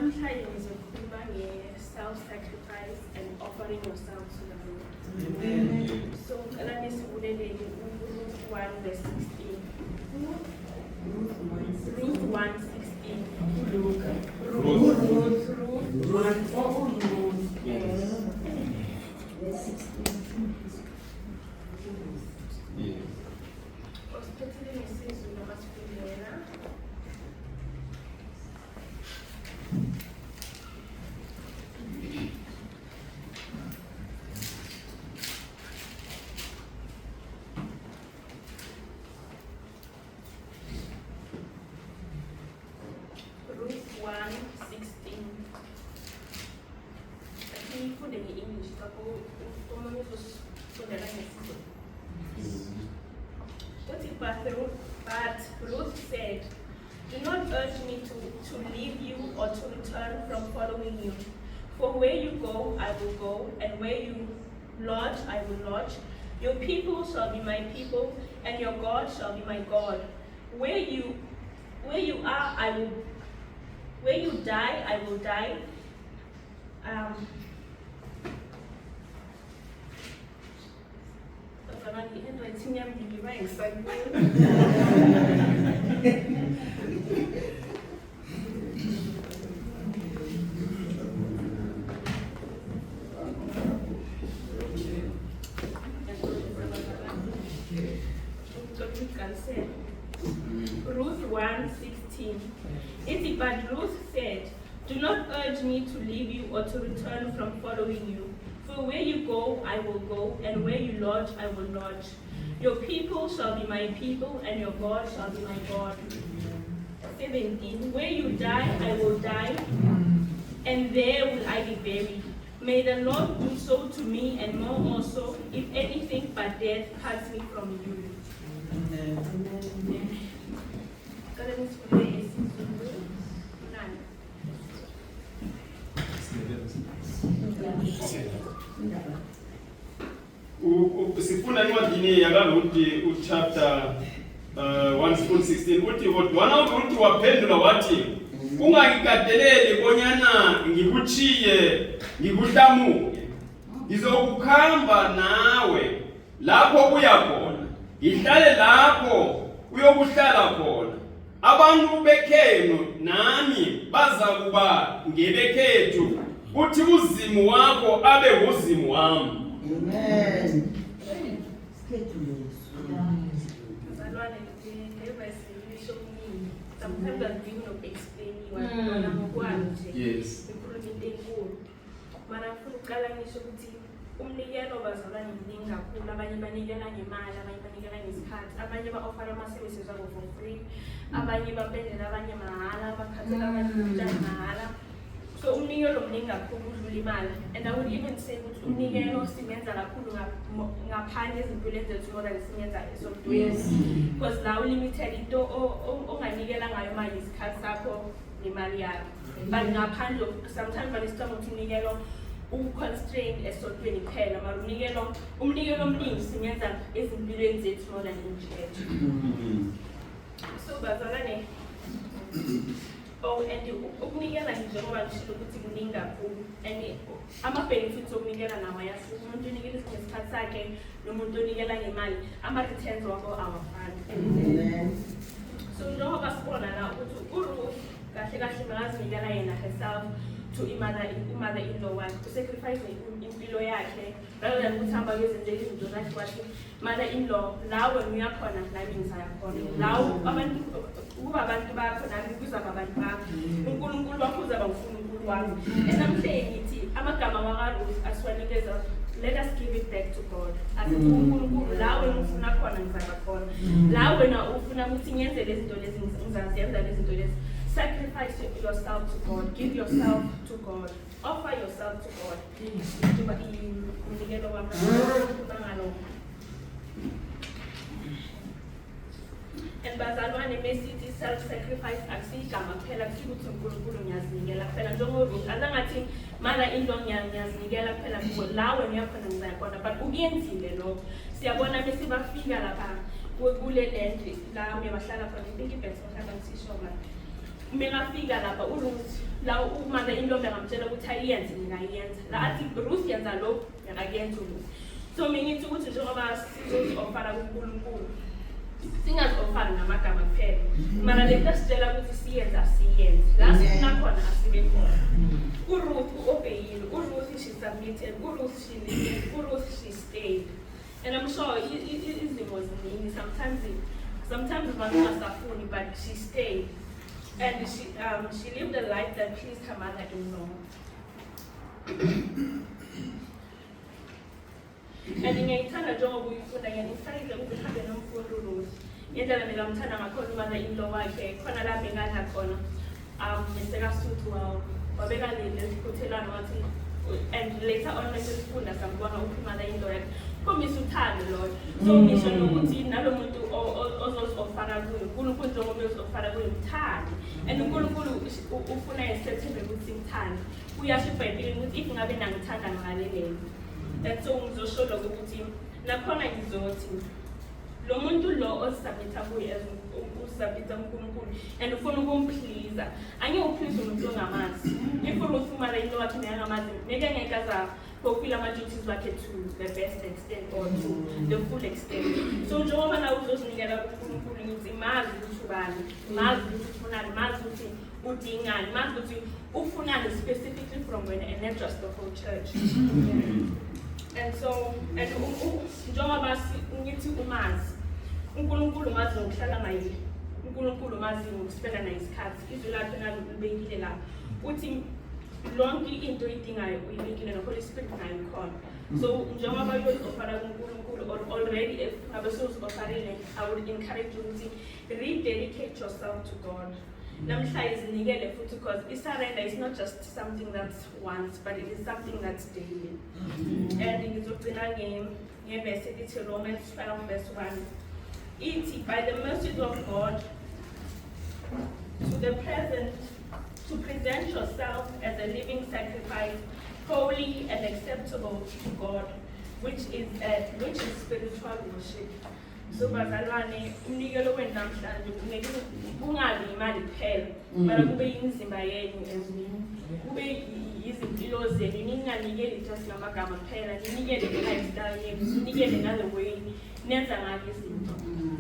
namhlanje ngizokhuluma nge-self-sacrifice and offering yourself to the Lord. Amen. So ngicela nisivulelele uRuth 1 verse 16. Ruth 1:16. Ruth 1. Verse 16. Osiphethe ngesizulu noma sifundela. Ruth 1:16. Sifunde nge-English lapho omunye uzosifundela ngesizulu. But Ruth said, "Do not urge me to leave you or to return from following you. For where you go, I will go, and where you lodge, I will lodge. Your people shall be my people, and your God shall be my God. Where you are, I will. Where you die, I will die." Ruth 1:16. But Ruth said, "Do not urge me to leave you or to return from following you. For where you go, I will go, and where you lodge, I will lodge. Your people shall be my people, and your God shall be my God." 17. Where you die, I will die, and there will I be buried. May the Lord do so to me, and more also, if anything but death parts me from you. Amen. Sifunda incwadini yakaRuthi uchapter 1:16 uthi kodwana uRuthi waphendula wathi ungangikateleli bonyana ngikuchiye ngikuhlamuke ngizokukhamba nawe lapho uya khona ngihlale lapho uyokuhlala khona abantu bekhenu nami bazakuba ngebekhethu uthi uzimu wakho abe uzimu wami. Amen. Sometimes I'm doing no explaining what Yes. Mana ngifuna ukuqala ngisho ukuthi umnikelo bazalwane mningi kakhulu. Abanye banikela ngemali, abanye banikela ngesikhathi, abanye ba-offer ama-services abo for free, abanye bapendela abanye mahhala, bakhathela abanye utshani mahhala. So umnikelo mningi kakhulu udlula imali. And I would even say ukuthi umnikelo simenza kakhulu ngaphandle ezimpilweni zethu more than simenza esontweni. Because la ulimited into onganikela ngayo manje isikhathi sakho nemali yakho. But ngaphandle sometimes banisithola ukuthi umnikelo u-constrained esontweni kuphela, mara umnikelo omningi simenza ezimpilweni zethu more than injethu. So bazalwane, and ukunikela njengoba ngishilo ukuthi kuningi kakhulu, and ama-benefits okunikela nawo ayahluka. Umuntu unikela ngesikhathi sakhe nomuntu onikela ngemali, ama-returns wabo awafani. So njengoba sibona la ukuthi uRuth kahle kahle makazinikela yena herself to i-mother-in-law wakhe, usacrifice impilo yakhe rather than ukuthi hamba kwezinto izinto zakhe kwathi mother-in-law lawe ngiyakhona nami ngizayakhona, lawo abantu ukuba abantu bakho nami kuzaba abantu bakho, uNkulunkulu wakho uzaba uNkulunkulu wami. Namhlanje ngithi amagama wakaRuth asiwanikeza, let us give it back to God. Asithi uNkulunkulu lawe ngifuna khona ngizaba khona, la wena ufuna ukuthi ngenze lezi zinto lezi ngizazenza lezi zinto lezi. Sacrifice yourself to God. Give yourself to God. Offer yourself to God. And bazalwane mesithi self-sacrifice akusiyigama kuphela ukuthi uNkulunkulu ngiyazinikela kuphela njengoRuth alangathi mother-in-law ngiyazinikela kuphela kubo lawe ngiyakhona ngizayakhona, but ukuyenzile lokho. Siyabona bese bafika lapha kule land la bahlala khona, I think ibest bahlala ngisisho manje mengafika lapha uRuth la umama intombi ngamtshela ukuthi ayenze ngingayenza la athi Ruth yenza lo ngakayenza uRuth. So mingithi ukuthi njengoba sizoofana kuNkulunkulu singazi-ofani namagama kuphela mara le nto sitshela ukuthi siyenze la sifuna khona asibe khona. uRuth u-obeyile, uRuth she submitted, uRuth she listened, uRuth she stayed. And I'm sure izimo ziningi sometimes bangasafuni, but she stayed. And she lived a life that pleased her mother-in-law. And ngiyayithanda njengoba uyifunda ngifanele ukuthi uhambe nomfundi uRuth. Ngendlela mina ngamthanda ngakhona umother-in-law wakhe khona la bengana khona esekasuthu wabekalile iphuthelana wathi, and later on mesifunda sambona umother-in-law yakhe khombisa uthando Lord. So ngisho nokuthi nalo muntu ozofana kuyo uNkulunkulu njengoba uzofana kuyo uthando, and uNkulunkulu ufuna isethembe ukuthi uthando. Uyasho eBhayibhelini ukuthi if ngabe nangithanda ngalelele. And so ngizosho lokho ukuthi nakhona ngizothi lo muntu lo osubmita kuye usubmita uNkulunkulu and ufuna ukumplease, angeke uplease umuntu ongamazi. If uRuth umother-in-law wakhe ngiyangamazi ngeke aza fulfill ama-duties wakhe to the best extent or to the full extent. So njengoba na uzozinikela kuNkulunkulu ngithi mazi ukuthi ubani, mazi ukuthi ufunani, mazi ukuthi udingani, mazi ukuthi ufunani specifically from when and not just the whole church. And so njengoba ngithi umazi uNkulunkulu mazi ngokuhlala naye, uNkulunkulu mazi ngokuspenda naye isikhathi, izwi lakhe nalibekile la uthi lonke into idingayo uyibekile noHoly Spirit nayo ikhona. So njengoba uyozofana kuNkulunkulu already if ngabe sewuzofarile, I would encourage you ukuthi rededicate yourself to God. Namhla izinikele futhi because surrender is not just something that's once, but it is something that's daily. And ngizogcina ngeverse ethi Romans 12 verse 1. Ithi by the mercies of God to present yourself as a living sacrifice, holy and acceptable to God, which is spiritual worship. So bazalwane umnikelo wenamhlanje kungabi imali kuphela, mara kube imizimba yenu ezini, kube izimpilo zenu, ninganikeli just ngamagama kuphela, ninikele nge-lifestyle yenu, ninikele ngale way nenza ngayo izinto.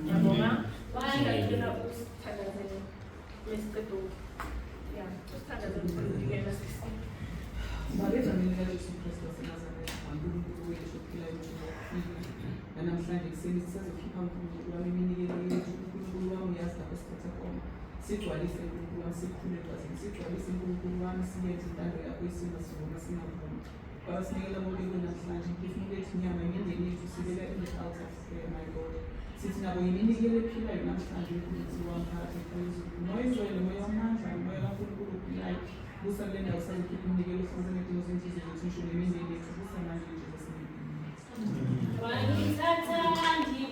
Yabona ngicela usithandazele Mr. Yeah, usithandazele ukunikela sisi. Babeza mina Yesu Kristu waseNazaretha, uNkulunkulu wethu ophilayo nokuphila. Namhlanje kuseni sisazokhipha uNkulunkulu wami iminikelo yethu, uNkulunkulu wami uyazi lapho siphethe khona. Sigcwalise uNkulunkulu wami, sikhulule kwazini, sigcwalise uNkulunkulu wami, siyenze intando yakho isimo sivuma singavumi. Baba sinikela bonke namhlanje, imphefumulo yethu inyama imindeni yethu sibeka in the altar of prayer, my Lord. Sithi nabo iminikelo ephilayo namhlanje uNkulunkulu wami phakathi phezulu. Moya oyingcwele, moya wamandla, moya kaNkulunkulu ophilayo. Busa kule ndawo sazokhipha iminikelo, size ngedingo zenhliziyo zethu ngisho